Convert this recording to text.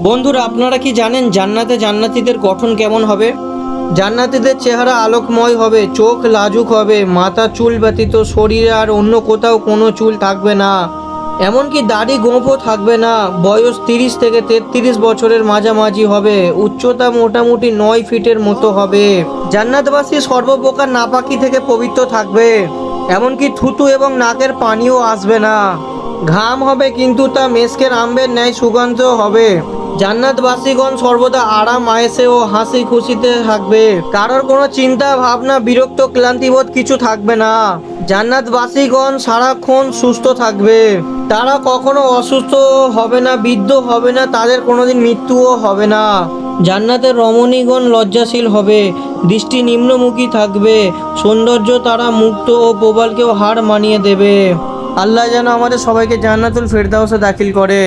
বন্ধুরা, আপনারা কি জানেন জান্নাতে জান্নাতীদের গঠন কেমন হবে? জান্নাতীদের চেহারা আলোকময় হবে, চোখ লাজুক হবে, মাথা চুল ব্যতীত শরীরে আর অন্য কোথাও কোনো চুল থাকবে না, এমনকি দাড়ি গোঁফও থাকবে না। বয়স 30 থেকে 33 বছরের মাঝামাঝি হবে। উচ্চতা মোটামুটি 9 ফিটের মতো হবে। জান্নাতবাসী সর্বপ্রকার নাপাকি থেকে পবিত্র থাকবে, এমনকি থুতু এবং নাকের পানিও আসবে না। ঘাম হবে কিন্তু তা মেসকের আম্বের ন্যায় সুগন্ধ হবে। জান্নাতবাসীগণ সর্বদা আরাম আয়েসে ও হাসি খুশিতে থাকবে। কারোর কোনো চিন্তা ভাবনা বিরক্ত ক্লান্তিবোধ কিছু থাকবে না। জান্নাতবাসীগণ সারাক্ষণ সুস্থ থাকবে। তারা কখনো অসুস্থ হবে না, বৃদ্ধ হবে না, তাদের কোনোদিন মৃত্যুও হবে না। জান্নাতের রমণীগণ লজ্জাশীল হবে, দৃষ্টি নিম্নমুখী থাকবে। সৌন্দর্য তারা মুক্ত ও প্রবালকেও হার মানিয়ে দেবে। আল্লাহ যেন আমাদের সবাইকে জান্নাতুল ফেরদাউসে দাখিল করে।